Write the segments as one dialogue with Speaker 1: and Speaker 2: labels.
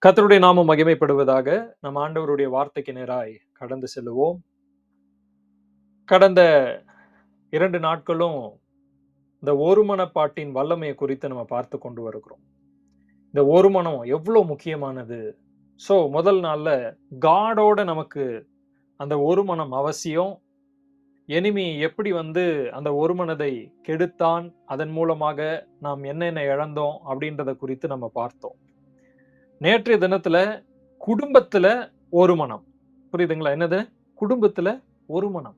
Speaker 1: கர்த்தருடைய நாமம் மகிமைப்படுவதாக. நம் ஆண்டவருடைய வார்த்தைக்கு நேராய் கடந்து செல்லுவோம். கடந்த 2 நாட்களும் இந்த ஒருமனப்பாட்டின் வல்லமைய குறித்து நம்ம பார்த்துக் கொண்டு வருகிறோம். இந்த ஒருமனம் எவ்ளோ முக்கியமானது. முதல் நாள்ல காடோட நமக்கு அந்த ஒருமனம் அவசியம். எனிமி எப்படி அந்த ஒருமனதை கெடுத்தான், அதன் மூலமாக நாம் என்னென்ன இழந்தோம் அப்படின்றத குறித்து நம்ம பார்த்தோம். நேற்றைய தினத்துல குடும்பத்துல ஒரு மனம். புரியுதுங்களா? என்னது? குடும்பத்துல ஒரு மனம்.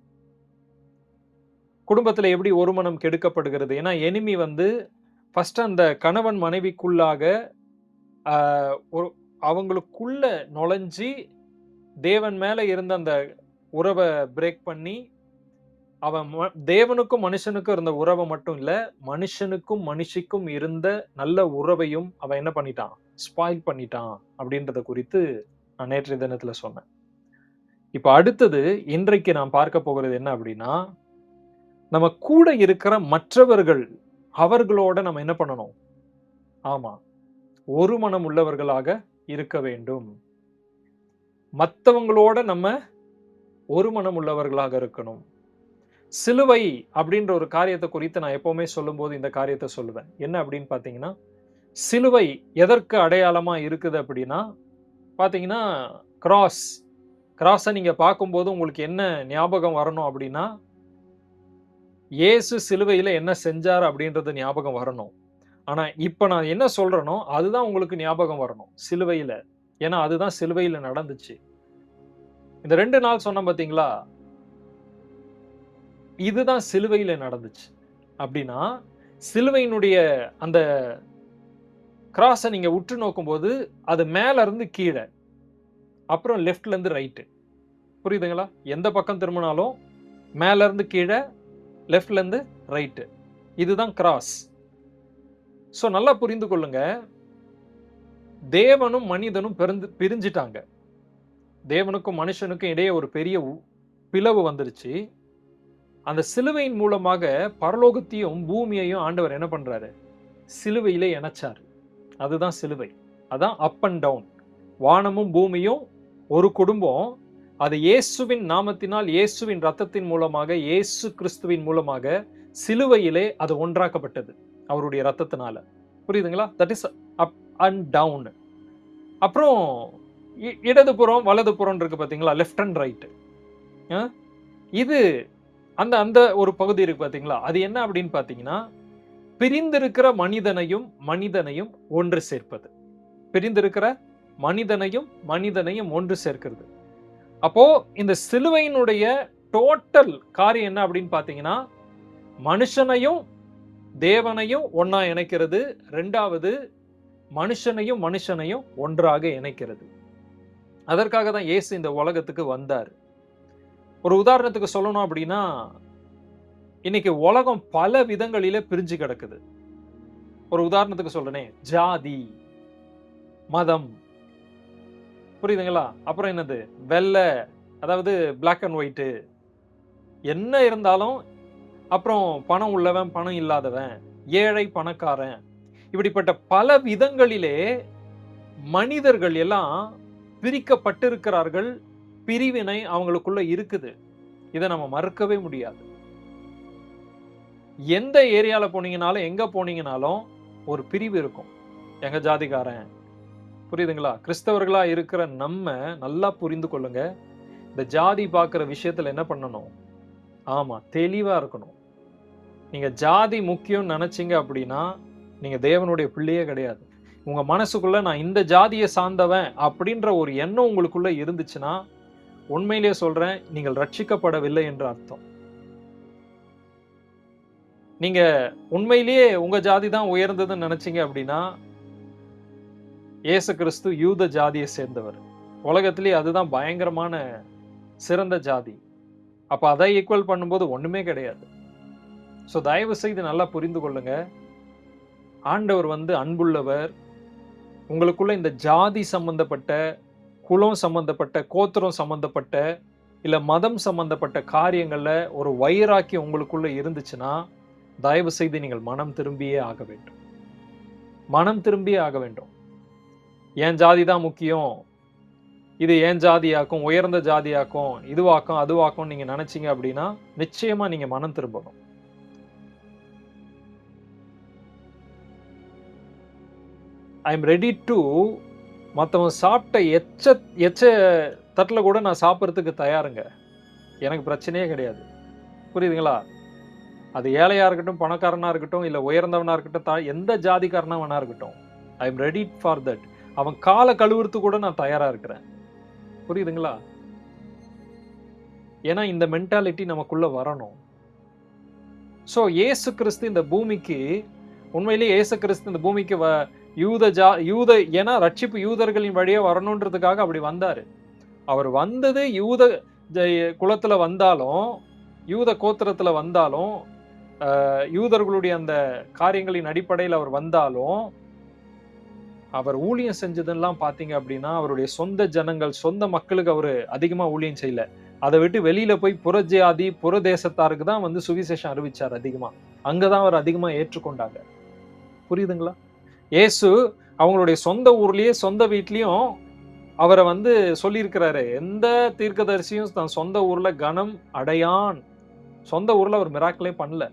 Speaker 1: குடும்பத்துல எப்படி ஒரு மனம் கெடுக்கப்படுகிறது? ஏன்னா எனிமி ஃபர்ஸ்ட் அந்த கணவன் மனைவிக்குள்ளாக அ ஒரு அவங்களுக்குள்ள நுழைஞ்சு, தேவன் மேல இருந்த அந்த உறவ பிரேக் பண்ணி, அவன் தேவனுக்கும் மனுஷனுக்கும் இருந்த உறவ மட்டும் இல்ல, மனுஷனுக்கும் மனுஷிக்கும் இருந்த நல்ல உறவையும் அவன் என்ன பண்ணிட்டான்? ஸ்பாயில் பண்ணிட்டான் அப்படின்றத குறித்து நான் நேற்றைய தினத்துல சொன்னேன். இப்ப அடுத்தது இன்றைக்கு நாம் பார்க்க போகிறது என்ன அப்படின்னா, நம்ம கூட இருக்கிற மற்றவர்கள், அவர்களோட நம்ம என்ன பண்ணணும்? ஆமா. ஒரு மனம் உள்ளவர்களாக இருக்க வேண்டும். மத்தவங்களோட நம்ம ஒரு மனம் உள்ளவர்களாக இருக்கணும். சிலுவை அப்படின்ற ஒரு காரியத்த குறித்து நான் எப்பவுமே சொல்லும்போது இந்த காரியத்த சொல்லுவேன். என்ன அப்படின்னு பார்த்தீங்கன்னா, சிலுவை எதற்கு அடையாளமா இருக்குது அப்படின்னா, பார்த்தீங்கன்னா கிராஸ். கிராஸ நீங்க பார்க்கும்போது உங்களுக்கு என்ன ஞாபகம் வரணும் அப்படின்னா, இயேசு சிலுவையில என்ன செஞ்சார் அப்படின்றது ஞாபகம் வரணும். ஆனா, இப்ப நான் என்ன சொல்றேனோ, அதுதான் உங்களுக்கு ஞாபகம் வரணும். சிலுவையில. ஏன்னா, அதுதான் சிலுவையில நடந்துச்சு. இந்த 2 நாள் சொன்னேன் பார்த்தீங்களா? இதுதான் சிலுவையில நடந்துச்சு. அப்டின்னா, சிலுவையினுடைய அந்த கிராஸ நீங்க உற்று நோக்கும்போது, அது மேல இருந்து கீழ, அப்புறம் லெஃப்ட்ல இருந்து ரைட். புரியுதுங்களா? எந்த பக்கம் திரும்பினாலும், மேல இருந்து கீழ, லெஃப்ட்ல இருந்து ரைட். இதுதான் கிராஸ். நல்லா புரிந்து கொள்ளுங்க. தேவனும், மனிதனும் பிரிஞ்சுட்டாங்க. தேவனுக்கும் மனுஷனுக்கும் இடையே ஒரு பெரிய பிளவு வந்துருச்சு. அந்த சிலுவையின் மூலமாக பரலோகத்தையும், பூமியையும் ஆண்டவர் என்ன பண்றாரு? சிலுவையிலே இணைச்சாரு. அதுதான் சிலுவை. அதான் அப் அண்ட் டவுன். வானமும், பூமியும் ஒரு குடும்பம். அது இயேசுவின் நாமத்தினால், இயேசுவின் இரத்தத்தின் மூலமாக, இயேசு கிறிஸ்துவின் மூலமாக சிலுவையிலே அது ஒன்றாக்கப்பட்டது. அவருடைய இரத்தத்தினால. புரியுதுங்களா? That is up and down. அப்புறம் இடதுபுறம், வலதுபுறம் இருக்கு பார்த்தீங்களா? Left and right. அ இது அந்த அந்த ஒரு பகுதி இருக்கு பார்த்தீங்களா? அது என்ன அப்படின்னு பார்த்தீங்கன்னா, பிரிந்திருக்கிற மனிதனையும், மனிதனையும் ஒன்று சேர்ப்பது. பிரிந்திருக்கிற மனிதனையும், மனிதனையும் ஒன்று சேர்க்கிறது. அப்போ இந்த சிலுவையினுடைய டோட்டல் காரியம் என்ன அப்படின்னு பார்த்தீங்கன்னா, மனுஷனையும், தேவனையும் ஒண்ணா இணைக்கிறது. 2வது மனுஷனையும், மனுஷனையும் ஒன்றாக இணைக்கிறது. அதற்காக தான் இயேசு இந்த உலகத்துக்கு வந்தாரு. ஒரு உதாரணத்துக்கு சொல்லணும் அப்படின்னா, இன்னைக்கு உலகம் பல விதங்களிலே பிரிஞ்சு கிடக்குது. ஒரு உதாரணத்துக்கு சொல்றேனே, ஜாதி, மதம். புரியுதுங்களா? அப்புறம் என்னது? வெள்ள, அதாவது பிளாக் அண்ட் ஒயிட். என்ன இருந்தாலும், அப்புறம் பணம் உள்ளவன், பணம் இல்லாதவன், ஏழை, பணக்காரன். இப்படிப்பட்ட பல விதங்களிலே மனிதர்கள் எல்லாம் பிரிக்கப்பட்டிருக்கிறார்கள். பிரிவினை அவங்களுக்குள்ள இருக்குது. இத நம்ம மறுக்கவே முடியாது. எந்த ஏரியால போனீங்கனாலும், எங்க போனீங்கனாலும் ஒரு பிரிவு இருக்கும். எங்க ஜாதிக்காரன். புரியுதுங்களா? கிறிஸ்தவர்களா இருக்கிற நம்ம நல்லா புரிந்து கொள்ளுங்க. இந்த ஜாதி பார்க்கிற விஷயத்துல என்ன பண்ணணும்? ஆமா, தெளிவா இருக்கணும். நீங்க ஜாதி முக்கியம்னு நெனச்சீங்க அப்படின்னா, நீங்க தேவனுடைய பிள்ளையே கிடையாது. உங்க மனசுக்குள்ள நான் இந்த ஜாதிய சார்ந்தவன் அப்படின்ற ஒரு எண்ணம் உங்களுக்குள்ள இருந்துச்சுன்னா, உண்மையிலேயே சொல்றேன், நீங்கள் ரட்சிக்கப்படவில்லை என்று அர்த்தம். நீங்க உண்மையிலேயே உங்க ஜாதி தான் உயர்ந்ததுன்னு நெனச்சீங்க அப்படின்னா, இயேசு கிறிஸ்து யூத ஜாதிய சேர்ந்தவர். உலகத்திலேயே அதுதான் பயங்கரமான சிறந்த ஜாதி. அப்ப அதை ஈக்குவல் பண்ணும்போது ஒண்ணுமே கிடையாது. தயவு செய்து நல்லா புரிந்து கொள்ளுங்க. ஆண்டவர் அன்புள்ளவர். உங்களுக்குள்ள இந்த ஜாதி சம்பந்தப்பட்ட, குலம் சம்பந்தப்பட்ட, கோத்திரம் சம்பந்தப்பட்ட, இல்ல மதம் சம்பந்தப்பட்ட காரியங்கள்ல ஒரு வைராக்கியம் உங்களுக்குள்ள இருந்துச்சுன்னா, தயவு செய்து நீங்கள் மனம் திரும்பியே ஆக வேண்டும். மனம் திரும்பியே ஆக வேண்டும். என் ஜாதி தான் முக்கியம், இது என் ஜாதியாக்கும், உயர்ந்த ஜாதியாக்கும், இதுவாக்கும், அதுவாக்கும் நீங்க நினைச்சீங்க அப்படின்னா, நிச்சயமா நீங்க மனம் திரும்பணும். ஐ அம் ரெடி டூ மத்தவன் சாப்பிட்ட எச்ச தட்டுல கூட நான் சாப்பிடுறதுக்கு தயாருங்க. எனக்கு பிரச்சனையே கிடையாது. புரியுதுங்களா? அது ஏழையா இருக்கட்டும், பணக்காரனா இருக்கட்டும், இல்ல உயர்ந்தவனா இருக்கட்டும், எந்த ஜாதிக்காரனா வேணா இருக்கட்டும். ஐ அம் ரெடி ஃபார் தட். அவன் கால கழுவுறதுக்கு கூட நான் தயாரா இருக்கிறேன். புரியுதுங்களா? ஏன்னா இந்த மென்டாலிட்டி நமக்குள்ள வரணும். சோ இயேசு கிறிஸ்து இந்த பூமிக்கு உண்மையிலேயே இயேசு கிறிஸ்து இந்த பூமிக்கு யூத ஏன்னா ரட்சிப்பு யூதர்களின் வழியா வரணுன்றதுக்காக அப்படி வந்தாரு. அவர் வந்தது யூத குலத்துல வந்தாலும், யூத கோத்திரத்துல வந்தாலும், யூதர்களுடைய அந்த காரியங்களின் அடிப்படையில் அவர் வந்தாலும், அவர் ஊழியம் செஞ்சதெல்லாம் பார்த்தீங்க அப்படின்னா, அவருடைய சொந்த ஜனங்கள், சொந்த மக்களுக்கு அவரு அதிகமா ஊழியம் செய்யல. அத விட்டு வெளியில போய் புறஜாதி, புறதேசத்தாருக்கு தான் வந்து சுவிசேஷம் அறிவிச்சார் அதிகமா. அங்க தான் அவர் அதிகமா ஏற்றுக்கொண்டாங்க. புரியுதுங்களா? இயேசு அவங்களுடைய சொந்த ஊர்லயே, சொந்த வீட்லயும் அவர வந்து சொல்லியிருக்கிறாரு. எந்த தீர்க்கதரிசியும் தன் சொந்த ஊர்ல கனம் அடையான். சொந்த ஊர்ல அவர் மிராக்கிளே பண்ணல.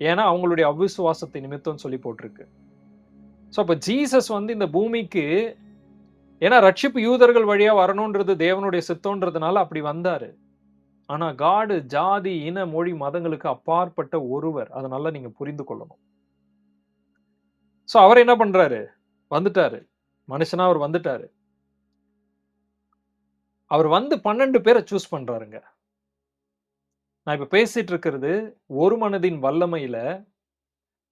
Speaker 1: ஏன்னா அவங்களுடைய அவிசுவாசத்தை நிமித்தம் சொல்லி போட்டிருக்கு. சோ அப்ப ஜீசஸ் வந்து இந்த பூமிக்கு ஏன்னா ரட்சிப்பு யூதர்கள் வழியா வரணும்ன்றது தேவனுடைய சித்தம்ன்றதுனால அப்படி வந்தாரு. ஆனா காட் ஜாதி, இன, மொழி, மதங்களுக்கு அப்பாற்பட்ட ஒருவர். அத நல்லா நீங்க புரிந்து கொள்ளணும். சோ அவர் என்ன பண்றாரு? வந்துட்டாரு. மனுஷனா அவர் வந்துட்டாரு. அவர் வந்து 12 பேர சூஸ் பண்றாருங்க. நான் இப்ப பேசிட்டு இருக்கிறது ஒரு மனதின் வல்லமையில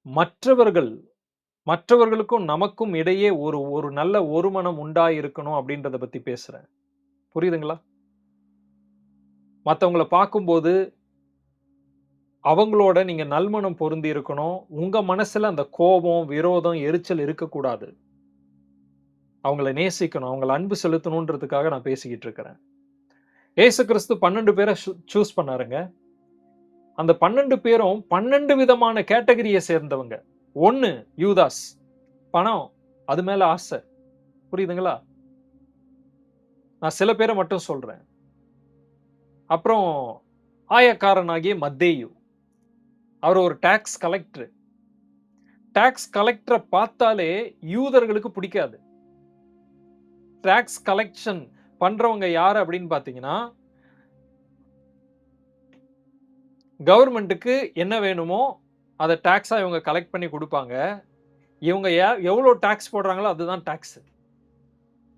Speaker 1: மற்றவர்கள் மற்றவர்களுக்கும் நமக்கும் இடையே ஒரு ஒரு நல்ல ஒரு மனம் உண்டாயிருக்கணும் அப்படின்றத பத்தி பேசுறேன். புரியுதுங்களா? மத்தவங்கள பார்க்கும்போது அவங்களோட நீங்க நல்மனம் பொருந்தி இருக்கணும். உங்க மனசுல அந்த கோபம், விரோதம், எரிச்சல் இருக்கக்கூடாது. அவங்கள நேசிக்கணும். அவங்கள அன்பு செலுத்தணுன்றதுக்காக நான் பேசிக்கிட்டு இருக்கிறேன். இயேசு கிறிஸ்து 12 பேர சூஸ் பண்ணாருங்க. அந்த 12 பேரும் 12 விதமான கேட்டகரிய சேர்ந்தவங்க. 1 யூதாஸ். பணம். அது மேல ஆசை. புரியுதுங்களா? நான் சில பேர மட்டும் சொல்றேன். அப்புறம் ஆயக்காரனாகிய மத்தேயு. அவர் ஒரு டாக்ஸ் கலெக்டர். டாக்ஸ் கலெக்டர பார்த்தாலே யூதர்களுக்கு பிடிக்காது. டாக்ஸ் கலெக்ஷன் பண்றவங்க யாரு அப்படின்னு பார்த்தீங்கன்னா, கவர்ன்மென்ட்க்கு என்ன வேணுமோ அத டாக்ஸா இவங்க கலெக்ட் பண்ணி குடுப்பாங்க. இவங்க எவ்வளோ டாக்ஸ் போடுறாங்களோ அதுதான் டாக்ஸ்.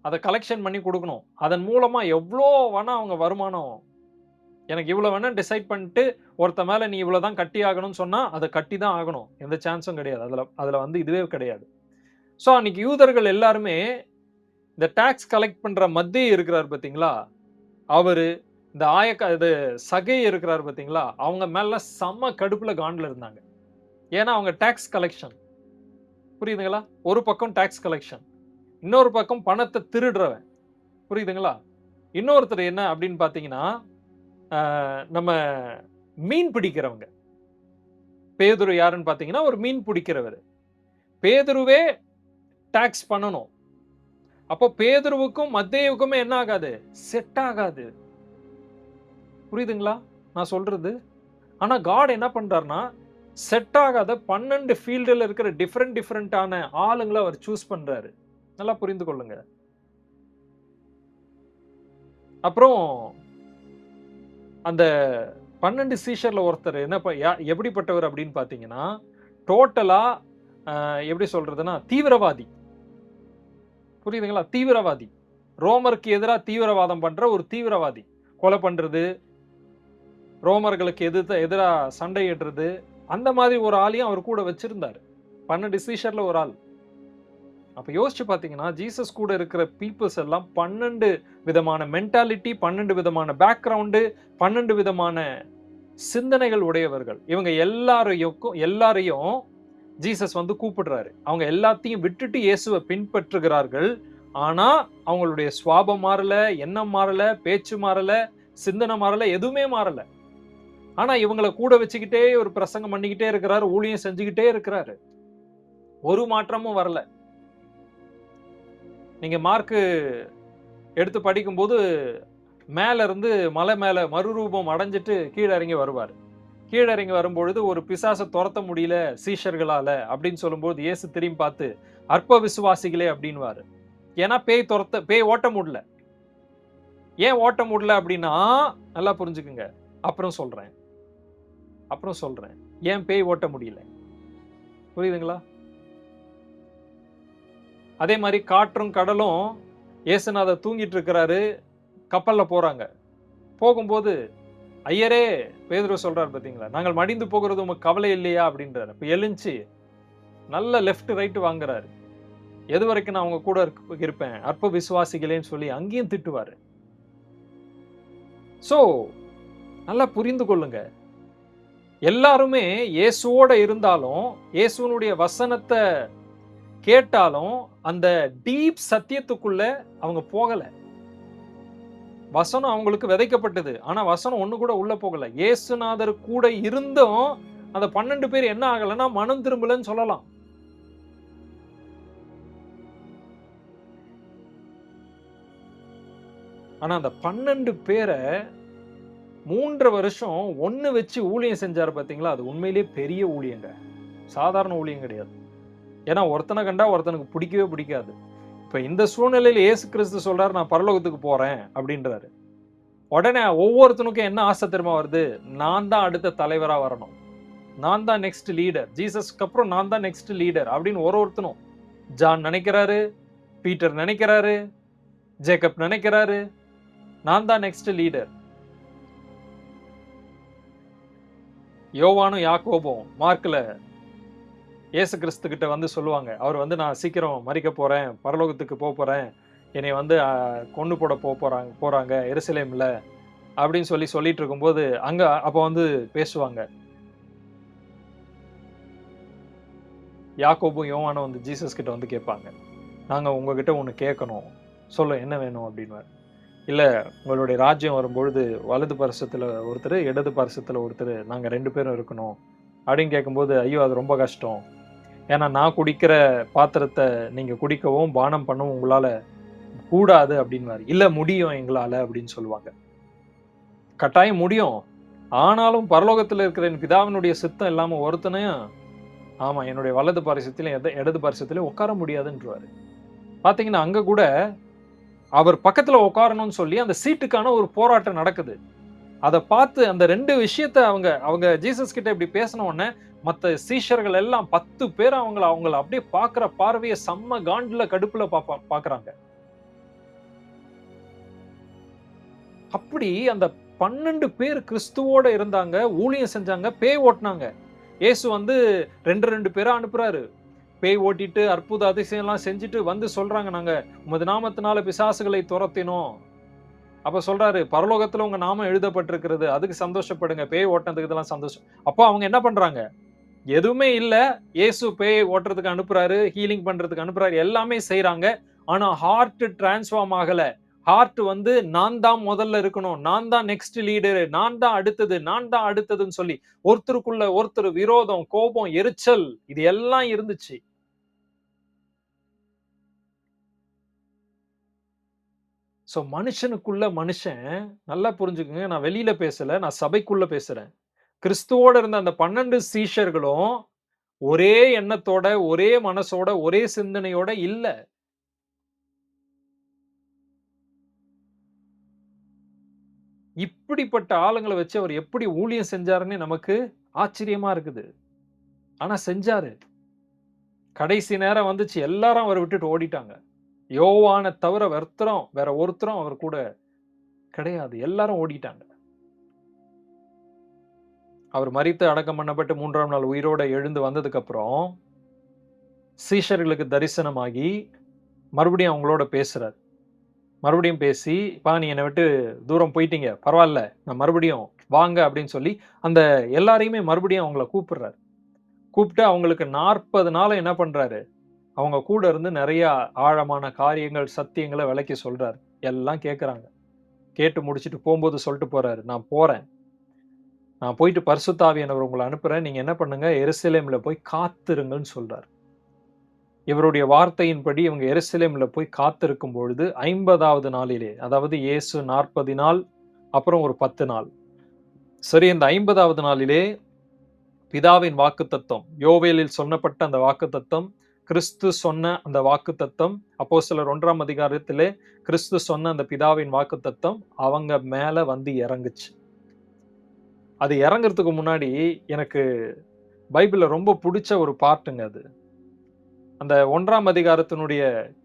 Speaker 1: அத கலெக்ஷன் பண்ணி குடுக்கணும். அதன் மூலமா எவ்வளோ வேணா அவங்க வருமானம் எனக்கு இவ்வளோ வேணா டிசைட் பண்ணிட்டு ஒருத்தன் மேல நீ இவ்வளோ தான் கட்டி ஆகணும்னு சொன்னா, அத கட்டி தான் ஆகணும். எந்த சான்ஸும் கிடையாது. அதுல வந்து இதுவே கிடையாது. சோ அன்னைக்கு யூதர்கள் எல்லாருமே இந்த டாக்ஸ் கலெக்ட் பண்ற மத்தேயு இருக்கிறார் பார்த்தீங்களா? அவரு இந்த இது சகேயு இருக்கிறார் பார்த்தீங்களா? அவங்க மேல செம்ம கடுப்புல காண்டுல இருந்தாங்க. ஏன்னா அவங்க டாக்ஸ் கலெக்ஷன். புரியுதுங்களா? ஒரு பக்கம் டாக்ஸ் கலெக்ஷன். இன்னொரு பக்கம் பணத்த திருடுறவன். புரியுதுங்களா? இன்னொருத்தர் என்ன அப்படின்னு பார்த்தீங்கன்னா, நம்ம மீன் பிடிக்கிறவங்க. பேதுரு யாருன்னு பார்த்தீங்கன்னா, ஒரு மீன் பிடிக்கிறவரு. பேதுருவே டாக்ஸ் பண்ணணும். அப்போ பேதுருவுக்கும் மத்தேயுவுக்குமே என்ன ஆகாது? செட் ஆகாது. புரியுதுங்களா? நான் சொல்றது. ஆனா காட் என்ன பண்றார்னா, செட் ஆகாத 12 ஃபீல்டுல இருக்கிற டிஃபரண்டான ஆளுங்கள அவர் சூஸ் பண்றாரு. நல்லா புரிந்து கொள்ளுங்க. அப்புறம் அந்த 12 சீஷர்ல ஒருத்தர் எப்படிப்பட்டவர் அப்படின்னு பார்த்தீங்கன்னா, டோட்டலா எப்படி சொல்றதுன்னா, தீவிரவாதி. புரியுதுங்களா? தீவிரவாதி. ரோமருக்கு எதிரா தீவிரவாதம் பண்ற ஒரு தீவிரவாதி. கொலை பண்றது, ரோமர்களுக்கு எதிரா சண்டையிடுறது, அந்த மாதிரி ஒரு ஆளையும் அவர் கூட வச்சிருந்தாரு. 12 சீஷர்ல ஒரு ஆள். அப்ப யோசிச்சு பார்த்தீங்கன்னா, ஜீசஸ் கூட இருக்கிற பீப்பிள்ஸ் எல்லாம் 12 விதமான மென்டாலிட்டி, 12 விதமான பேக்கிரவுண்டு, 12 விதமான சிந்தனைகள் உடையவர்கள். இவங்க எல்லாரையும் ஜீசஸ் வந்து கூப்பிடுறாரு. அவங்க எல்லாத்தையும் விட்டுட்டு இயேசுவ பின்பற்றுகிறார்கள். ஆனா, அவங்களுடைய சுவாபம் மாறல, எண்ணம் மாறல, பேச்சு மாறல, சிந்தனை மாறல, எதுவுமே மாறல. ஆனா இவங்கள கூட வச்சுக்கிட்டே ஒரு பிரசங்கம் பண்ணிக்கிட்டே இருக்கிறாரு, ஊழியம் செஞ்சுக்கிட்டே இருக்கிறாரு. ஒரு மாற்றமும் வரல. நீங்க மார்க்கு எடுத்து படிக்கும்போது மேல இருந்து மலை மேல மறுரூபம் அடைஞ்சிட்டு கீழ இறங்கி வருவாரு. கீழ இறங்கி வரும்பொழுது ஒரு பிசாச தொரத்த முடியல சீஷர்களால அப்படின்னு சொல்லும்போது இயேசு திரும்பி பார்த்து, "அற்ப விசுவாசிகளே" அப்படின்னுவாரு. ஏன்னா பேய் ஓட்ட முடியல. ஏன் ஓட்ட முடியல அப்படின்னா, நல்லா புரிஞ்சுக்குங்க. அப்புறம் சொல்றேன், அப்புறம் சொல்றேன். ஏன் பேய் ஓட்ட முடியல? புரியுதுங்களா? அதே மாரி காற்றும், கடலும் இயேசுநாதர் தூங்கிட்டு இருக்கிறாரு. கப்பல்ல போறாங்க. போகும்போது, "ஐயரே!" பேதுரு சொல்றாரு பார்த்தீங்களா? "நாங்கள் மடிந்து போகிறது உமக்கு கவலை இல்லையா?" அப்படின்றாரு. அப்ப எழுந்துச்சு நல்ல லெஃப்ட், ரைட் வாங்குறாரு. "எதுவரைக்கும் நான் உங்க கூட இருப்பேன். அற்ப விசுவாசிகளேன்னு" சொல்லி அங்கேயும் திட்டுவாரு. சோ, நல்லா புரிந்து கொள்ளுங்க. எல்லாருமே இயேசுவோட இருந்தாலும், இயேசுவினுடைய வசனத்த கேட்டாலும், அந்த டீப் சத்தியத்துக்குள்ள அவங்க போகல. வசனம் அவங்களுக்கு விதைக்கப்பட்டது. ஆனா வசனம் ஒண்ணு கூட உள்ள போகல. இயேசுநாதர் கூட இருந்தும், அந்த 12 பேர் என்ன ஆகலன்னா, மனம் திரும்பலன்னு சொல்லலாம். ஆனா அந்த 12 பேர 3 1/2 வருஷம் ஒண்ணு வச்சு ஊழியம் செஞ்சாரு பார்த்தீங்களா, அது உண்மையிலேயே பெரிய ஊழியங்க. சாதாரண ஊழியம் கிடையாது. ஏன்னா ஒருத்தன கண்டா ஒருத்தனுக்கு பிடிக்கவே பிடிக்காது. இப்ப இந்த சூழ்நிலையில இயேசு கிறிஸ்து சொல்றாரு, "நான் பரலோகத்துக்கு போறேன்" அப்படின்றாரு. உடனே ஒவ்வொருத்தனுக்கும் என்ன ஆசை தெரியுமா வருது? நான் தான் அடுத்த தலைவரா வரணும். நான் தான் நெக்ஸ்ட் லீடர். ஜீசஸ்க்கு அப்புறம் நான் தான் நெக்ஸ்ட் லீடர் அப்படின்னு ஒருத்தனும். ஜான் நினைக்கிறாரு, பீட்டர் நினைக்கிறாரு, ஜேக்கப் நினைக்கிறாரு. நான் தான் நெக்ஸ்ட் லீடர். யோவானும் யாக்கோபும் மார்க்ல இயேசு கிறிஸ்து கிட்ட வந்து சொல்லுவாங்க. அவர் வந்து நான் சீக்கிரம் மரிக்க போறேன், பரலோகத்துக்கு போறேன். என்னைய வந்து கொன்னு போட போறாங்க எருசலேம்ல அப்படின்னு சொல்லிட்டு இருக்கும்போது, அங்க அப்ப வந்து பேசுவாங்க. யாக்கோபும், யோவானும் வந்து ஜீசஸ் கிட்ட வந்து கேட்பாங்க. நாங்க உங்ககிட்ட ஒண்ணு கேட்கணும். சொல்ல என்ன வேணும் அப்படின்னுவாரு. இல்ல உங்களுடைய ராஜ்யம் வரும்பொழுது வலது பரிசத்துல ஒருத்தரு, இடது பரிசத்துல ஒருத்தரு. நாங்க 2 பேரும் இருக்கணும். அப்படின்னு கேட்கும்போது, ஐயோ! அது ரொம்ப கஷ்டம். ஏன்னா நான் குடிக்கிற பாத்திரத்த நீங்க குடிக்கவும், பானம் பண்ணவும் உங்களால கூடாது அப்படின்னுவாரு. இல்ல முடியும் எங்களால அப்படின்னு சொல்லுவாங்க. கட்டாயம் முடியும். ஆனாலும் பரலோகத்துல இருக்கிற என் பிதாவினுடைய சித்தம் இல்லாம ஒருத்தனையும் ஆமா என்னுடைய வலது பரிசத்திலும், இடது பரிசத்திலும் உட்கார முடியாதுன்றுவாரு. பாத்தீங்கன்னா, அங்க கூட அவர் பக்கத்துல உட்காரணும்னு சொல்லி அந்த சீட்டுக்கான ஒரு போராட்டம் நடக்குது. அத பார்த்து அந்த 2 விஷயத்த அவங்க அவங்க ஜீசஸ் கிட்ட இப்படி பேசின உடனே, மத்த சீஷர்கள் எல்லாம் 10 பேர் அவங்கள அவங்கள அப்படியே பார்க்கிற பார்வைய செம்ம காண்டுல, கடுப்புல பார்க்குறாங்க. அப்படி அந்த 12 பேர் கிறிஸ்துவோட இருந்தாங்க, ஊழியம் செஞ்சாங்க, பேய் ஓட்டுனாங்க. இயேசு வந்து 2, 2 பேரா அனுப்புறாரு. பேய் ஓட்டிட்டு, அற்புத அதிசயம்லாம் செஞ்சுட்டு வந்து சொல்றாங்க, "நாங்க உமது நாமத்தினால பிசாசுகளை துரத்தினோம்." அப்ப சொல்றாரு, "பரலோகத்துல உங்க நாமம் எழுதப்பட்டிருக்கிறது. அதுக்கு சந்தோஷப்படுங்க. பேய் ஓட்டுனதுக்கு இதெல்லாம் சந்தோஷம்." அப்போ அவங்க என்ன பண்றாங்க? எதுவுமே இல்ல. இயேசு பேய் ஓட்டுறதுக்கு அனுப்புறாரு, ஹீலிங் பண்றதுக்கு அனுப்புறாரு. எல்லாமே செய்றாங்க. ஆனா ஹார்ட் ட்ரான்ஸ்பார்ம் ஆகல. ஹார்ட் வந்து நான் தான் முதல்ல இருக்கணும். நான் தான் நெக்ஸ்ட் லீடரு. நான் தான் அடுத்தது. நான் தான் அடுத்ததுன்னு சொல்லி ஒருத்தருக்குள்ள ஒருத்தர் விரோதம், கோபம், எரிச்சல் இது எல்லாம் இருந்துச்சு. சோ மனுஷனுக்குள்ள மனுஷன் நல்லா புரிஞ்சுக்கங்க. நான் வெளியில பேசல. நான் சபைக்குள்ள பேசுறேன். கிறிஸ்துவோட இருந்த அந்த 12 சீஷர்களும் ஒரே எண்ணத்தோட, ஒரே மனசோட, ஒரே சிந்தனையோட இல்ல. இப்படிப்பட்ட ஆளுங்கள வச்சு அவர் எப்படி ஊழியம் செஞ்சாருன்னு நமக்கு ஆச்சரியமா இருக்குது. ஆனா செஞ்சாரு. கடைசி நேரம் வந்துச்சு. எல்லாரும் அவர விட்டுட்டு ஓடிட்டாங்க. யோவான தவிர வேற ஒருத்தரும் அவர் கூட கிடையாது. எல்லாரும் ஓடிட்டாங்க. அவர் மரித்து அடக்கம் பண்ணப்பட்டு 3ஆம் நாள் உயிரோட எழுந்து வந்ததுக்கப்புறம், சீஷர்களுக்கு தரிசனமாகி, மறுபடியும் அவங்களோட பேசுறார். மறுபடியும் பேசி, "அப்பா நீ என்ன விட்டு தூரம் போயிட்டீங்க. பரவால்ல. நான் மறுபடியும் வாங்க" அப்படின்னு சொல்லி, அந்த எல்லாரையுமே மறுபடியும் அவங்கள கூப்பிடுறாரு. கூப்பிட்டு அவங்களுக்கு 40 நாள் என்ன பண்றாரு? அவங்க கூட இருந்து நெறைய ஆழமான காரியங்கள், சத்தியங்கள விளக்கி சொல்றாரு. எல்லாம் கேட்கறாங்க. கேட்டு முடிச்சுட்டு போம்போது சொல்ட்டு போறாரு, "நான் போறேன். நான் போயிட்டு பரிசுத்த ஆவியானவர் உங்கள அனுப்புறேன். நீங்க என்ன பண்ணுங்க, எருசலேம்ல போய் காத்திருங்கன்னு" சொல்றாரு. இவருடைய வார்த்தையின்படி இவங்க எருசலேம்ல போய் காத்திருக்கும் பொழுது 50வது நாளிலே, அதாவது இயேசு 40 நாள், அப்புறம் ஒரு 10 நாள். சரி, இந்த 50வது நாளிலே பிதாவின் வாக்குத்தத்தம், யோவேலில் சொன்னப்பட்ட அந்த வாக்குத்தத்தம், கிறிஸ்து சொன்ன அந்த வாக்குத்தத்தம், அப்போஸ்தலர் 1ஆம் அதிகாரத்திலே கிறிஸ்து சொன்ன அந்த பிதாவின் வாக்குத்தத்தம் அவங்க மேல வந்து இறங்குச்சு. அது இறங்குறதுக்கு முன்னாடி எனக்கு பைபிள்ல ரொம்ப புடிச்ச ஒரு பார்ட்டுங்க அது. அந்த 1ஆம் அதிகாரத்தினுடைய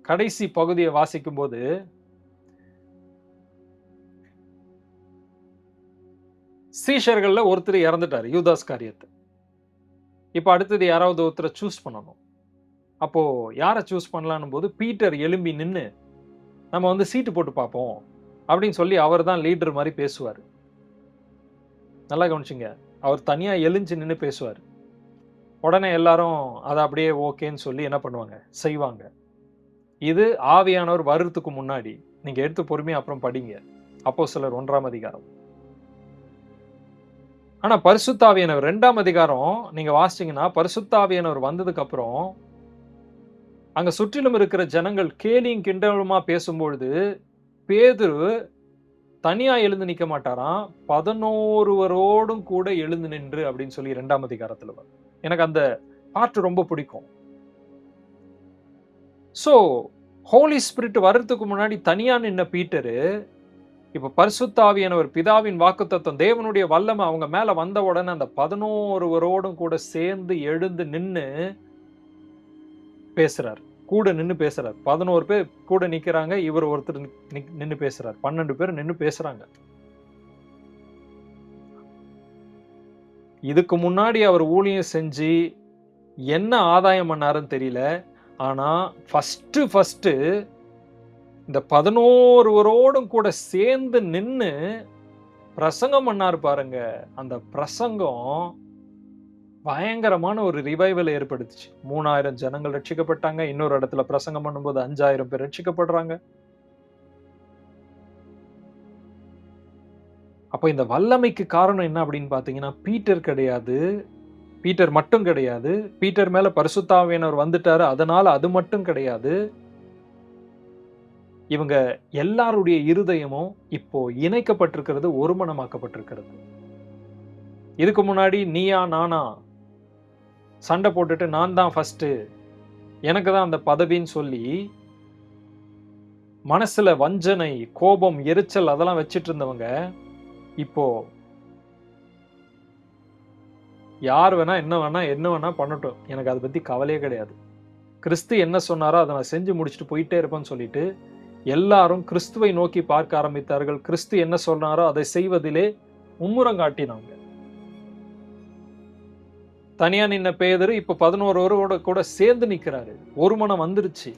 Speaker 1: கடைசி பகுதிய வாசிக்கும்போது, சீஷர்கள்ல ஒருத்தர் இறந்துட்டாரு. யூதாஸ் காரியத்து. இப்ப அடுத்தது யாராவது ஒருத்தர சூஸ் பண்ணணும். அப்போ யார சூஸ் பண்ணலான்னும் போது, பீட்டர் எழும்பி நின்னு, நம்ம வந்து சீட்டு போட்டு பார்ப்போம். அப்படின்னு சொல்லி அவர் தான் லீடர் மாரி பேசுவாரு. நல்லா கவனிச்சுங்க. அவர் தனியா எழுஞ்சு நின்னு பேசுவாரு. உடனே எல்லாரும் அத அப்படியே ஓகேன்னு சொல்லி என்ன பண்ணுவாங்க? செய்வாங்க. இது ஆவியானவர் வர்றதுக்கு முன்னாடி. நீங்க எடுத்து பொறுமையா அப்புறம் படிங்க. அப்போஸ்தலர் 1ஆம் அதிகாரம். ஆனா பரிசுத்த ஆவியானவர் 2ஆம் அதிகாரம் நீங்க வாசிச்சீங்கன்னா, பரிசுத்த ஆவியானவர் வந்ததுக்கு அப்புறம், அங்க சுற்றிலும் இருக்கிற ஜனங்கள் கேலியும் கிண்டலுமா பேசும்பொழுது, பேதுரு தனியா எழுந்து நிக்க மாட்டாராம். 11 கூட எழுந்து நின்று அப்படின்னு சொல்லி 2ஆம் அதிகாரத்துல வரும். எனக்கு அந்த பார்ட் ரொம்ப பிடிக்கும். சோ, ஹோலி ஸ்பிரிட் வர்றதுக்கு முன்னாடி தனியா நின்ன பீட்டரு, இப்ப பரிசுத்த ஆவியானவர் பிதாவின் வாக்குத்தத்தம், தேவனுடைய வல்லமை அவங்க மேல வந்த உடனே அந்த 11 கூட சேர்ந்து எழுந்து நின்னு பேசுறாரு. கூட நின்னு பேசுறாரு. 11 பேர் கூட நிக்கிறாங்க. இவர் ஒருத்தர் நின்னு பேசுறாரு. 12 பேர் நின்னு பேசுறாங்க. இதுக்கு முன்னாடி அவர் ஊழியம் செஞ்சு என்ன ஆதாயம் பண்ணாருன்னு தெரியல. ஆனா ஃபர்ஸ்ட்டு இந்த 11 கூட சேர்ந்து நின்னு பிரசங்கம் பண்ணாரு பாருங்க. அந்த பிரசங்கம் பயங்கரமான ஒரு ரிவைவல் ஏற்படுத்துச்சு. 3000 ஜனங்கள் ரட்சிக்கப்பட்டாங்க. இன்னொரு இடத்துல பிரசங்கம் பண்ணும்போது 5000 பேர் ரட்சிக்கப்படுறாங்க. அப்ப இந்த வல்லமைக்கு காரணம் என்ன அப்படின்னு பார்த்தீங்கன்னா, பீட்டர் கிடையாது. பீட்டர் மட்டும் கிடையாது. பீட்டர் மேல பரிசுத்த ஆவியானவர் வந்துட்டாரு. அதனால அது மட்டும் கிடையாது. இவங்க எல்லாருடைய இருதயமும் இப்போ இணைக்கப்பட்டிருக்கிறது, ஒருமனமாக்கப்பட்டிருக்கிறது. இதுக்கு முன்னாடி நீயா நானா சண்டை போட்டுட்டு நான் தான் ஃபர்ஸ்ட்டு, எனக்கு தான் அந்த பதவின்னு சொல்லி மனசுல வஞ்சனை, கோபம், எரிச்சல் அதெல்லாம் வச்சிட்டு இருந்தவங்க, இப்போ யார் வேணா என்ன வேணா பண்ணட்டும். எனக்கு அத பத்தி கவலையே கிடையாது. கிறிஸ்து என்ன சொன்னாரோ அத நான் செஞ்சு முடிச்சுட்டு போயிட்டே இருப்பேன்னு சொல்லிட்டு, எல்லாரும் கிறிஸ்துவை நோக்கி பார்க்க ஆரம்பித்தார்கள். கிறிஸ்து என்ன சொன்னாரோ அதை செய்வதிலே மும்முரம் காட்டினாங்க. தனியா நின்ன பேதுரு இப்ப 11 கூட சேர்ந்து நிக்கிறாரு. ஒரு மனம் வந்துருச்சு.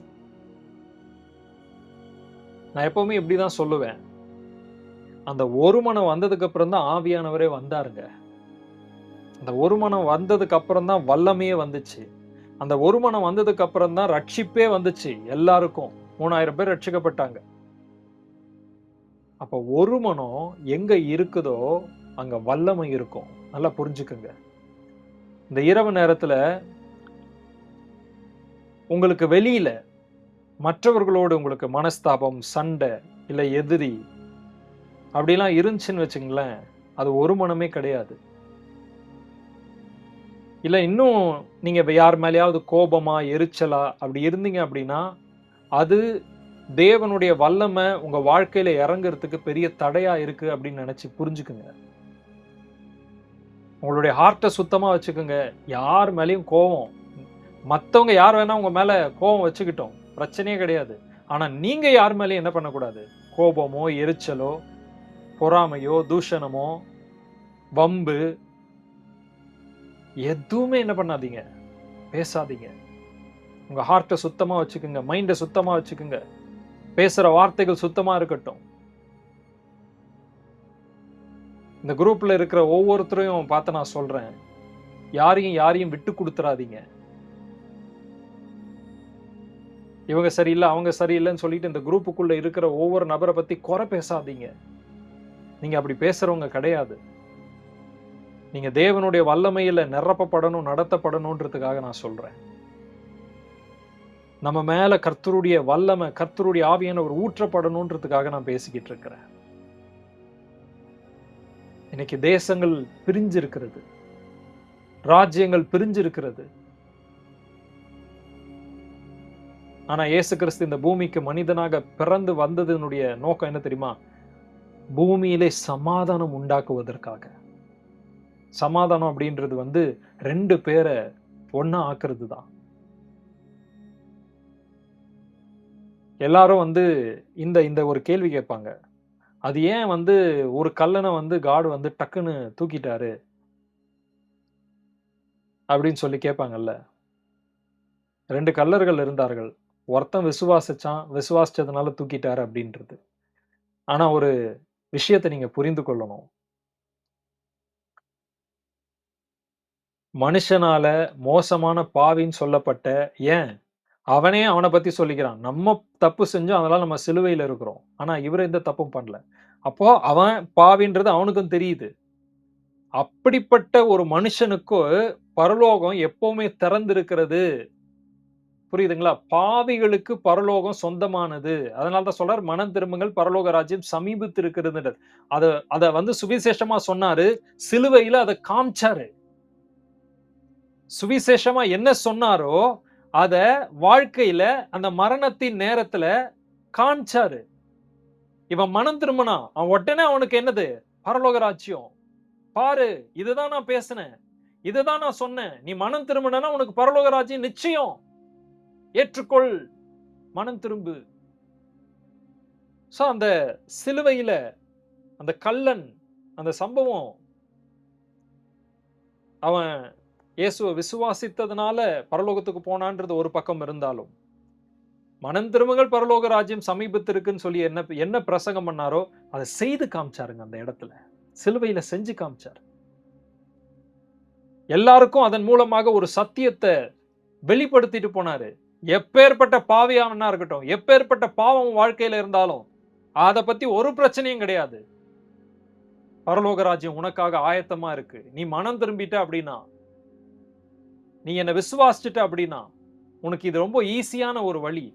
Speaker 1: நான் எப்பவுமே இப்படிதான் சொல்லுவேன். அந்த ஒரு மனம் வந்ததுக்கு அப்புறம் தான் ஆவியானவரே வந்தாருங்க. அந்த ஒரு மனம் வந்ததுக்கு அப்புறம் தான் வல்லமையே வந்துச்சு. அந்த ஒரு மனம் வந்ததுக்கு அப்புறம் தான் ரட்சிப்பே வந்துச்சு எல்லாருக்கும். 3000 பேர் ரட்சிக்கப்பட்டாங்க. அப்ப ஒரு மனம் எங்க இருக்குதோ, அங்க வல்லமை இருக்கும். நல்லா புரிஞ்சுக்குங்க. இந்த இரவு நேரத்துல உங்களுக்கு வெளியில மற்றவர்களோடு உங்களுக்கு மனஸ்தாபம், சண்டை, இல்ல எதிரி அப்படிலாம் இருந்துச்சுன்னு வச்சுங்களேன், அது ஒரு மனமே கிடையாது. இல்ல இன்னும் நீங்க யார் மேலயாவது கோபமா, எரிச்சலா அப்படி இருந்தீங்க அப்படின்னா, அது தேவனுடைய வல்லமை உங்க வாழ்க்கையில இறங்குறதுக்கு பெரிய தடையா இருக்கு அப்படின்னு நினைச்சு புரிஞ்சுக்குங்க. உங்களுடைய ஹார்ட்ட சுத்தமா வச்சுக்குங்க. யார் மேலயும் கோவம். மத்தவங்க யார் வேணா உங்க மேல கோவம் வச்சுக்கிட்டும். பிரச்சனையே கிடையாது. ஆனா நீங்க யார் மேலயும் என்ன பண்ணக்கூடாது? கோபமோ, எரிச்சலோ, பொறாமையோ, தூஷணமோ, வம்பு எதுவுமே என்ன பண்ணாதீங்க. பேசாதீங்க. உங்க ஹார்ட்ட சுத்தமா வச்சுக்குங்க. மைண்ட சுத்தமா வச்சுக்குங்க. பேசுற வார்த்தைகள் சுத்தமா இருக்கட்டும். இந்த குரூப்ல இருக்கிற ஒவ்வொருத்தரையும் பார்த்து நான் சொல்றேன். யாரையும் விட்டு குடுத்துறாதீங்க. இவங்க சரியில்ல, அவங்க சரியில்லன்னு சொல்லிட்டு இந்த குரூப்புக்குள்ள இருக்கிற ஒவ்வொரு நபர பத்தி குறை பேசாதீங்க. நீங்க அப்படி பேசுறவங்க கிடையாது. நீங்க தேவனுடைய வல்லமையில நிரப்பப்படணும், நடத்தப்படணுன்றதுக்காக நான் சொல்றேன். நம்ம மேல கர்த்தருடைய வல்லமை, கர்த்தருடைய ஆவியானவர் ஊற்றப்படணுன்றதுக்காக நான் பேசிக்கிட்டு இருக்கிறேன். இன்னைக்கு தேசங்கள் பிரிஞ்சிருக்கிறது. ராஜ்யங்கள் பிரிஞ்சிருக்கிறது. ஆனா இயேசு கிறிஸ்து இந்த பூமிக்கு மனிதனாக பிறந்து வந்ததனுடைய நோக்கம் என்ன தெரியுமா? பூமியிலே சமாதானம் உண்டாக்குவதற்காக. சமாதானம் அப்படின்றது 2 பேர ஒண்ணா ஆக்குறது தான். எல்லாரும் இந்த இந்த ஒரு கேள்வி கேட்பாங்க. அது ஏன் ஒரு கல்லன காட் டக்குன்னு தூக்கிட்டாரு? அப்படின்னு சொல்லி கேட்பாங்கல்ல. 2 கல்லர்கள் இருந்தார்கள். ஒருத்தன் விசுவாசிச்சான். விசுவாசிச்சதுனால தூக்கிட்டாரு அப்படின்றது. ஆனா ஒரு விஷயத்த நீங்க புரிந்து கொள்ளணும். மனுஷனால மோசமான பாவின்னு சொல்லப்பட்ட ஏன் அவனே அவன பத்தி சொல்லிக்கிறான். நம்ம தப்பு செஞ்சோம். அதனால நம்ம சிலுவையில இருக்கிறோம். ஆனா இவரு எந்த தப்பும் பண்ணல. அப்போ அவன் பாவின்றது அவனுக்கும் தெரியுது. அப்படிப்பட்ட ஒரு மனுஷனுக்கு பரலோகம் எப்பவுமே திறந்திருக்கிறது. புரியுதுங்களா? பாவிகளுக்கு பரலோகம் சொந்தமானது. அதனால தான் சொல்றார், "மனம் திரும்புங்கள், பரலோக ராஜ்யம் சமீபித்திருக்கிறதுன்றார்." அத அத சுவிசேஷமா சொன்னாரு. சிலுவையில அத காமிச்சாரு. சுவிசேஷமா என்ன சொன்னாரோ, அத வாழ்க்கையில அந்த மரணத்தின் நேரத்துல காமிச்சாரு. இவன் மனம் திரும்புனான். உடனே அவனுக்கு என்னது? பரலோக ராஜ்யம். பாரு, இதுதான் நான் பேசினேன். இதுதான் நான் சொன்னேன். நீ மனம் திரும்பினனா உனக்கு பரலோக ராஜ்யம் நிச்சயம். ஏற்றுக்கொள். மனம் திரும்பு. சோ அந்த சிலுவையில அந்த கள்ளன், அந்த சம்பவம் அவன் இயேசுவ விசுவாசித்ததுனால பரலோகத்துக்கு போனான்றது ஒரு பக்கம் இருந்தாலும், மனம் திரும்புங்கள் பரலோக ராஜ்யம் சமீபத்திருக்குன்னு சொல்லி என்ன என்ன பிரசங்கம் பண்ணாரோ, அத செய்து காமிச்சாருங்க அந்த இடத்துல. சிலுவையில செஞ்சு காமிச்சாரு. எல்லாருக்கும் அதன் மூலமாக ஒரு சத்தியத்த வெளிப்படுத்திட்டு போனாரு. எப்பேர்ப்பட்ட பாவியானவனா இருக்கட்டும், எப்பேர்ப்பட்ட பாவம் உன் வாழ்க்கையில இருந்தாலும், அத பத்தி ஒரு பிரச்சனையும் கிடையாது. பரலோக ராஜ்யம் உனக்காக ஆயத்தமா இருக்கு. நீ மனம் திரும்பிட்ட அப்படின்னா, நீ என்ன விசுவாசிச்சுட்ட அப்படின்னா, உனக்கு இது ரொம்ப ஈஸியான ஒரு வழி.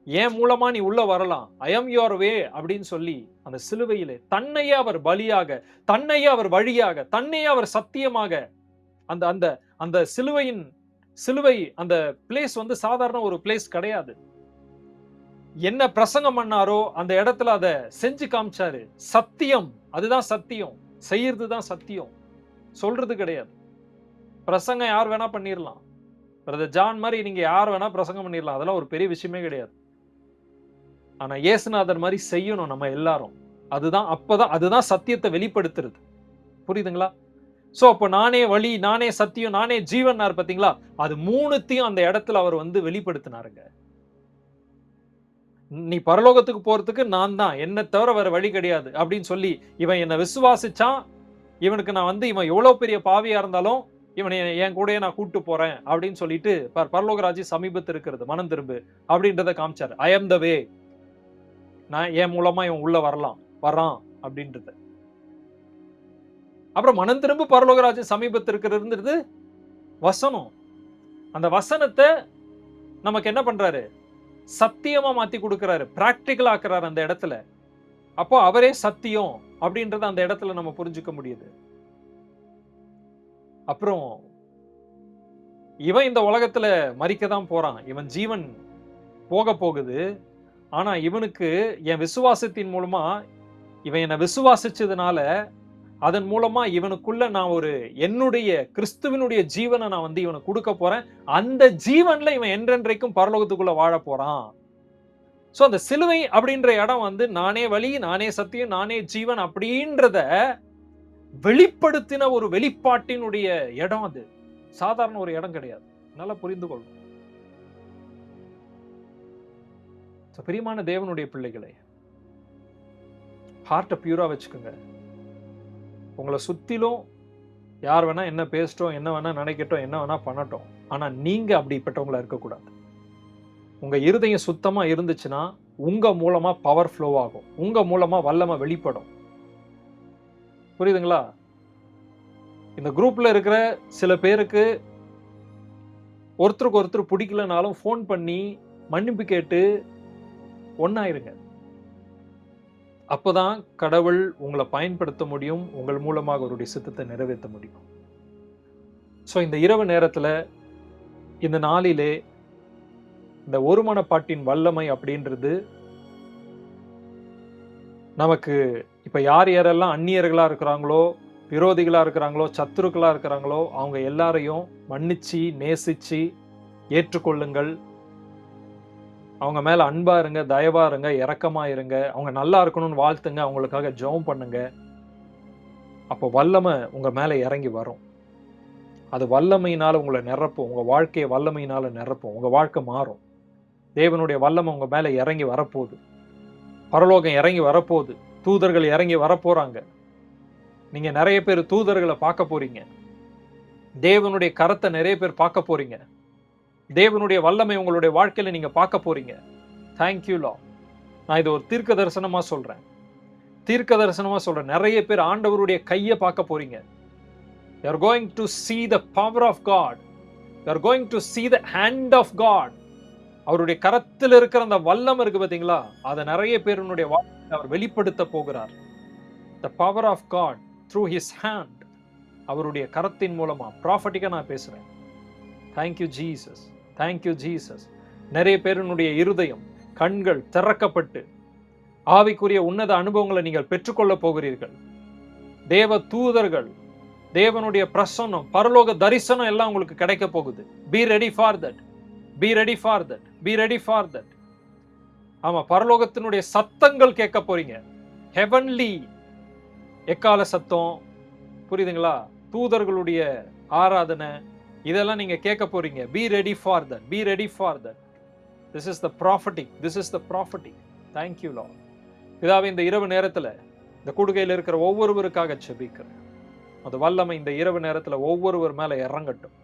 Speaker 1: என் மூலமா நீ உள்ள வரலாம். ஐ அம் யுவர் வே அப்படின்னு சொல்லி, அந்த சிலுவையிலே தன்னையே அவர் பலியாக, தன்னையே அவர் வழியாக, தன்னையே அவர் சத்தியமாக, அந்த அந்த அந்த சிலுவை அந்த பிளேஸ் சாதாரண ஒரு பிளேஸ் கிடையாது. என்ன பிரசங்கம் பண்ணாரோ, அந்த இடத்துல அத செஞ்சு காமிச்சாரு. சத்தியம். அதுதான் சத்தியம். செய்யறது தான் சத்தியம். சொல்றது கிடையாது. பிரசங்கம் யார் வேணா பண்ணிரலாம். பிரதர் ஜான் மாரி நீங்க யார் வேணா பிரசங்கம் பண்ணிரலாம். அதெல்லாம் ஒரு பெரிய விஷயமே கிடையாது. ஆனா இயேசுநாதர் மாரி செய்யணும் நம்ம எல்லாரும். அதுதான் சத்தியத்த வெளிப்படுத்துறது. புரியுதுங்களா? சோ அப்ப நானே வழி, நானே சத்தியம், நானே ஜீவன்னாரு பாத்தீங்களா? அது 3த்தையும் அந்த இடத்துல அவர் வெளிப்படுத்தினாருங்க. நீ பரலோகத்துக்கு போறதுக்கு நான் தான். என்ன தவிர வேற வழி கிடையாது. அப்படின்னு சொல்லி, இவன் என்ன விசுவாசிச்சான். இவனுக்கு நான் இவன் எவ்வளவு பெரிய பாவியா இருந்தாலும், இவனை என் கூடயே நான் கூட்டு போறேன். அப்படின்னு சொல்லிட்டு, பரலோக ராஜ்யம் சமீபத்தில இருக்கிறது. மனம் திரும்பு. அப்படின்றத காமிச்சாரு. ஐ அம் த வே. நான் என் மூலமா இவன் உள்ள வர்றான் அப்படின்றது. அப்புறம் மனம் திரும்பு பரலோக ராஜ்யம் சமீபத்தில இருக்கிறதுன்றது வசனம். அந்த வசனத்த நமக்கு என்ன பண்றாரு? சத்தியமா மாத்தி குடுக்குறாரு. பிராக்டிகல் ஆக்குறாரு அந்த இடத்துல. அப்போ அவரே சத்தியம் அப்படின்றத அந்த இடத்துல நம்ம புரிஞ்சுக்க முடியுது. அப்புறம் இவன் இந்த உலகத்துல மரிக்க தான் போறான். இவன் ஜீவன் போக போகுது. ஆனா இவனுக்கு என் விசுவாசத்தின் மூலமா இவன் என்ன விசுவாசிச்சதுனால, அதன் மூலமா இவனுக்குள்ள நான் என்னுடைய கிறிஸ்துவினுடைய ஜீவன நான் இவனுக்கு குடுக்கப் போறேன். அந்த ஜீவன்ல இவன் என்றென்றைக்கும் பரலோகத்துக்குள்ள வாழப் போறான். சோ அந்த சிலுவை அப்படின்ற இடம் நானே வழி, நானே சத்தியம், நானே ஜீவன் அப்படின்றத வெளிப்படுத்தின ஒரு வெளிப்பாட்டினுடைய இடம் அது. சாதாரண ஒரு இடம் கிடையாது. நல்லா புரிந்து கொள்ளணும். பிரியமான தேவனுடைய பிள்ளைகளே, ஹார்ட்ட பியூரா வச்சுக்கோங்க. உங்கள சுத்திலும் யார் வேணா என்ன பேசட்டும், என்ன வேணா நினைக்கட்டும், என்ன வேணா பண்ணட்டும். ஆனா நீங்க அப்படிப்பட்டவங்களா இருக்கக்கூடாது. உங்க இருதயம் சுத்தமா இருந்துச்சுன்னா, உங்க மூலமா பவர் ஃப்ளோ ஆகும். உங்க மூலமா வல்லமை வெளிப்படும். புரியுதுங்களா? இந்த குரூப்ல இருக்கிற சில பேருக்கு ஒருத்தருக்கு ஒருத்தர் பிடிக்கலனாலும் ஃபோன் பண்ணி மன்னிப்பு கேட்டு ஒண்ணாயிருங்க. அப்பதான் கடவுள் உங்கள பயன்படுத்த முடியும். உங்கள் மூலமாக அவருடைய சித்தத்தை நிறைவேத்த முடியும். இந்த இரவு நேரத்துல, இந்த நாளிலே, இந்த ஒருமனப்பாட்டின் வல்லமை அப்படின்றது நமக்கு இப்ப யாரெல்லாம் அந்நியர்களா இருக்கிறாங்களோ, விரோதிகளா இருக்கிறாங்களோ, சத்துருக்களா இருக்கிறாங்களோ, அவங்க எல்லாரையும் மன்னிச்சு, நேசிச்சு, ஏற்றுக்கொள்ளுங்கள். அவங்க மேல அன்பா இருங்க, தயவா இருங்க, இரக்கமா இருங்க. அவங்க நல்லா இருக்கணும்னு வாழ்த்துங்க. அவங்களுக்காக ஜெபம் பண்ணுங்க. அப்போ வல்லமை உங்க மேல இறங்கி வரும். அது வல்லமையினால உங்கள நிரப்பும். உங்க வாழ்க்கைய வல்லமையினால நிரப்பும். உங்க வாழ்க்கை மாறும். தேவனுடைய வல்லமை உங்க மேல இறங்கி வரப்போகுது. பரலோகம் இறங்கி வரப்போகுது. தூதர்கள் இறங்கி வரப்போறாங்க. நீங்க நெறைய பேர் தூதர்கள பார்க்க போறீங்க. தேவனுடைய கரத்த நெறைய பேர் பார்க்க போறீங்க. தேவனுடைய வல்லமை உங்களுடைய வாழ்க்கையில நீங்க பார்க்க போறீங்க. Thank you Lord. நான் இது ஒரு தீர்க்க தரிசனமா சொல்றேன். தீர்க்க தரிசனமா சொல்றேன். நெறைய பேர் ஆண்டவருடைய கைய பார்க்க போறீங்க. You are going to see the power of God. You are going to see the hand of God. அவருடைய கரத்தில் இருக்கிற அந்த வல்லம் இருக்கு பாத்தீங்களா? அத நெறைய பேருடைய வாழ்க்கையில அவர் வெளிப்படுத்த போகிறார். The power of God through his hand. அவருடைய கரத்தின் மூலமா ப்ராஃபட்டிக்கா நான் பேசுறேன். Thank you Jesus. Thank you Jesus. நிறைய பேருடைய இருதயம், கண்கள் திறக்கப்பட்டு ஆவிக்குரிய உன்னத அனுபவங்களை நீங்கள் பெற்றுக்கொள்ள போகிறீர்கள். தேவ தூதர்கள், தேவனுடைய பிரசன்னம், பரலோக தரிசனம் எல்லாம் உங்களுக்கு கிடைக்க போகுது. Be ready for that. Be ready for that. Be ready for that. ஆமா, பரலோகத்தினுடைய சத்தங்கள் கேட்க போறீங்க. Heavenly எக்கால சத்தம், புரியுதுங்களா? தூதர்களுடைய ஆராதனை, இதெல்லாம் நீங்க கேட்க போறீங்க. Be ready for that. Be ready for that. This is the prophetic. This is the prophetic. Thank you Lord. பிதாவே, இந்த இரவு நேரத்துல இந்த கூடுகையில் இருக்கிற ஒவ்வொருவருக்காக ஜெபிக்கிறேன். அந்த வல்லமை இந்த இரவு நேரத்துல ஒவ்வொருவர் மேல இறங்கட்டும்.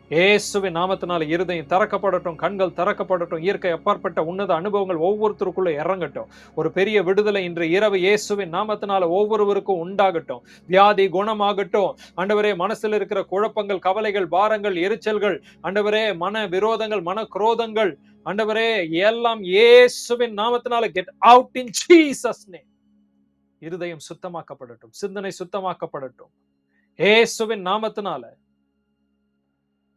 Speaker 1: இயேசுவின் நாமத்தினால இருதயம் திறக்கப்படட்டும், கண்கள் திறக்கப்படட்டும், இயற்கை அப்பாற்பட்ட உன்னத அனுபவங்கள் ஒவ்வொருத்தருக்குள்ள இறங்கட்டும். ஒரு பெரிய விடுதலை இன்று இரவு இயேசுவின் நாமத்தினால ஒவ்வொருவருக்கும் உண்டாகட்டும். வியாதி குணமாகட்டும். ஆண்டவரே, மனசில் இருக்கிற குழப்பங்கள், கவலைகள், பாரங்கள், எரிச்சல்கள், ஆண்டவரே, மன விரோதங்கள், மன குரோதங்கள், ஆண்டவரே, எல்லாம் இயேசுவின் நாமத்தினால get out in Jesus name. இருதயம் சுத்தமாக்கப்படட்டும், சிந்தனை சுத்தமாக்கப்படட்டும். இயேசுவின் நாமத்தினால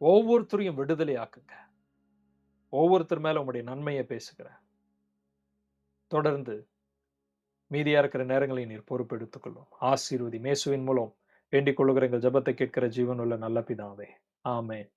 Speaker 1: ஒவ்வொருத்தரையும் விடுதலை ஆக்குங்க. ஒவ்வொருத்தர் மேல உங்களுடைய நன்மையை பேசுகிறேன். தொடர்ந்து மீதியா இருக்கிற நேரங்களை நீர் பொறுப்பெடுத்துக் கொள்ளும். ஆசீர்வதி. இயேசுவின் மூலம் வேண்டிக் கொள்ளுகிற எங்கள் ஜெபத்தை கேட்கிற ஜீவனுள்ள நல்ல பிதாவே. ஆமென்.